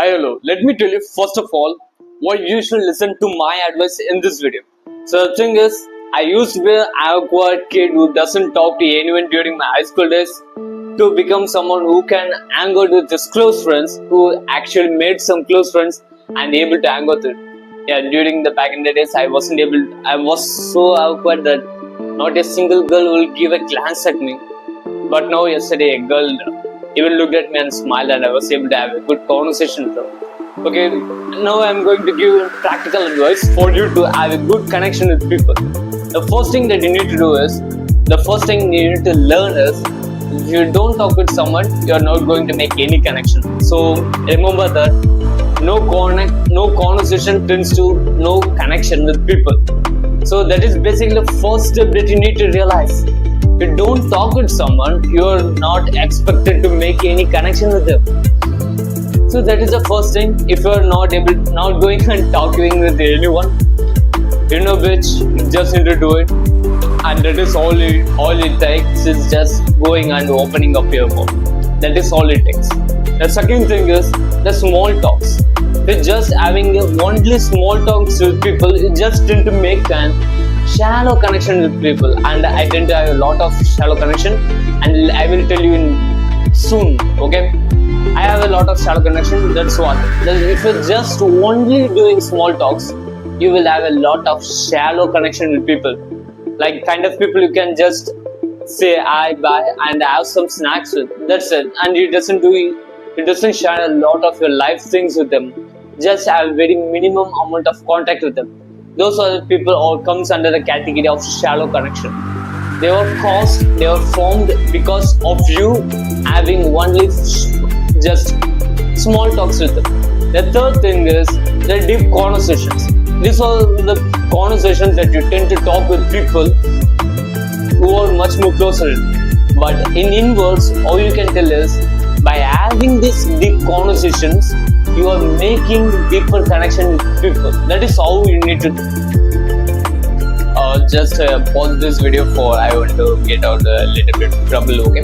Hi, hello. Let me tell you first of all why you should listen to my advice in this video. So the thing is, I used to be an awkward kid who doesn't talk to anyone during my high school days to become someone who can hang out with his close friends, who actually made some close friends and able to hang out with. Yeah, during the back in the days, I was so awkward that not a single girl will give a glance at me. But now yesterday a girl even looked at me and smiled and I was able to have a good conversation with her. Okay, now I'm going to give practical advice for you to have a good connection with people. The first thing that you need to do is, the first thing you need to learn is, if you don't talk with someone, you're not going to make any connection. So remember that no conversation tends to no connection with people. So that is basically the first step that you need to realize. If you don't talk with someone, you are not expected to make any connection with them. So that is the first thing. If you are not going and talking with anyone, you know which, you just need to do it, and that is all it takes is just going and opening up your mouth. That is all it takes. The second thing is the small talks. With just having only small talks with people, you just tend to make an shallow connection with people, and I tend to have a lot of shallow connection, and I will tell you in soon. Okay, I have a lot of shallow connection. That's what. If you're just only doing small talks, you will have a lot of shallow connection with people. Like kind of people you can just say hi, bye, and have some snacks with. That's it. And it doesn't share a lot of your life things with them. Just have very minimum amount of contact with them. Those are the people all comes under the category of shallow connection. They were formed because of you having only just small talks with them. The third thing is the deep conversations. These are the conversations that you tend to talk with people who are much more closer. But in inverse, all you can tell is, by having these deep conversations, you are making deeper connection with people. That is how you need to just pause this video for I want to get out a little bit of trouble. Okay,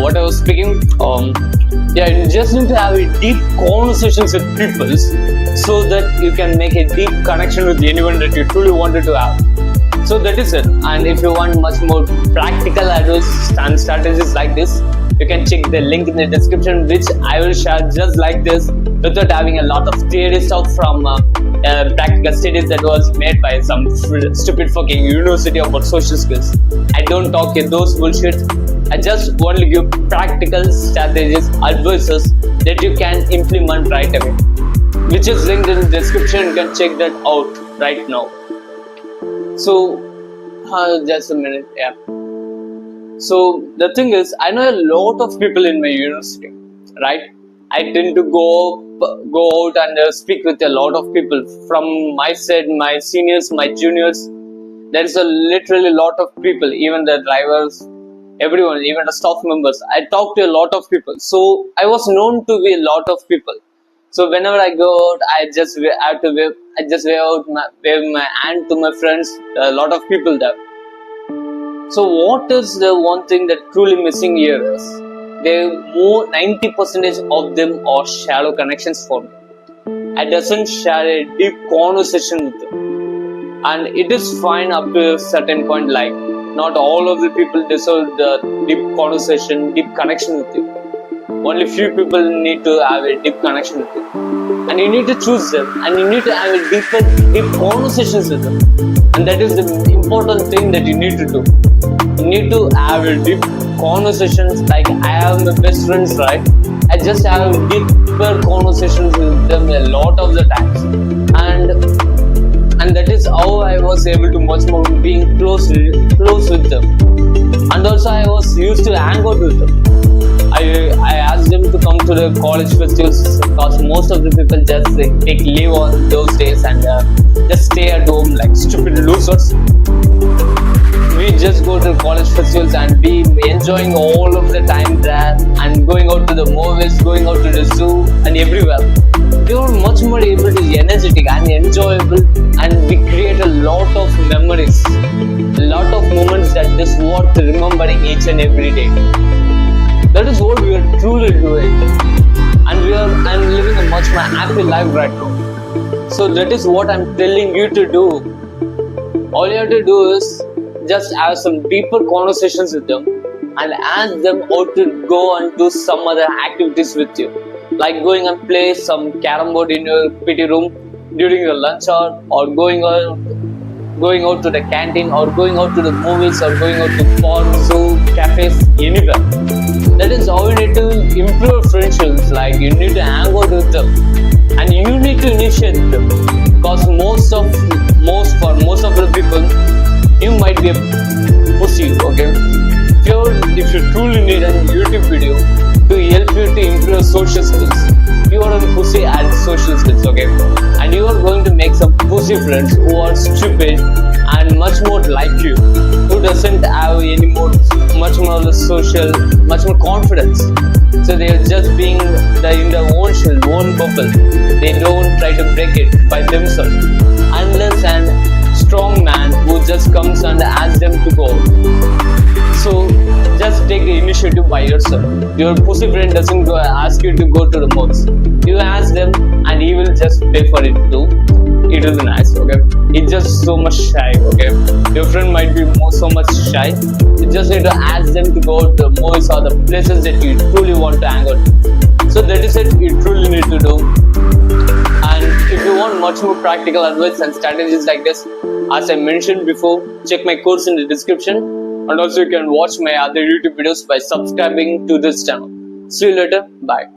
what I was speaking, you just need to have a deep conversations with people so that you can make a deep connection with anyone that you truly wanted to have. So that is it. And if you want much more practical advice and strategies like this, you can check the link in the description, which I will share just like this, without having a lot of theory stuff from practical studies that was made by some stupid fucking university about social skills. I don't talk those bullshit. I just only give practical strategies, advices that you can implement right away, which is linked in the description. You can check that out right now. So just a minute. Yeah. So the thing is, I know a lot of people in my university, right? I tend to go out and speak with a lot of people from my side, my seniors, my juniors. There is literally a lot of people, even the drivers, everyone, even the staff members. I talk to a lot of people, so I was known to be a lot of people. So whenever I go out, I just wave my hand to my friends. A lot of people there. So what is the one thing that truly missing here is, 90% of them are shallow connections for me. I doesn't share a deep conversation with them, and it is fine up to a certain point. Like not all of the people deserve the deep conversation, deep connection with you. Only few people need to have a deep connection with you, and you need to choose them, and you need to have a deep conversations with them, and that is the important thing that you need to do. You need to have a deep conversations. Like I have my best friends, right? I just have deeper conversations with them a lot of the times, and that is how I was able to much more being close with them. And also I was used to hang out with them. I asked them to come to the college festivals because most of the people just take leave on those days and just stay at home like stupid losers. We just go to college festivals and be enjoying all of the time there and going out to the movies, going out to the zoo and everywhere. We were much more able to be energetic and enjoyable, and we create a lot of memories, a lot of moments that is worth remembering each and every day. That is what we are truly doing, and we are living a much my happy life right now. So that is what I'm telling you to do. All you have to do is just have some deeper conversations with them and ask them how to go and do some other activities with you, like going and play some carom board in your PT room during your lunch hour, or going out to the canteen, or going out to the movies, or going out to parks, zoo, cafes, anywhere. That is how you need to improve friendships. Like, you need to hang out with them and you need to initiate them, because for most of the people you might be a pussy. Okay, if you truly need a YouTube video to help you to improve social skills, you are a pussy at social skills. Okay, and you are going to make some pussy friends who are stupid and much more like you, who doesn't have much more social, much more confidence. So they are just being in their own shell, own bubble. They don't try to break it by themselves, unless and strong man who just comes and asks them to go. So just take the initiative by yourself. Your pussy friend doesn't go ask you to go to the malls. You ask them and he will just pay for it too. It will be nice. Okay, it's just so much shy. Okay, your friend might be so much shy. You just need to ask them to go to the malls or the places that you truly want to hang out. So that is it, you truly need to do. And if you want much more practical advice and strategies like this, as I mentioned before, check my course in the description, and also you can watch my other YouTube videos by subscribing to this channel. See you later. Bye.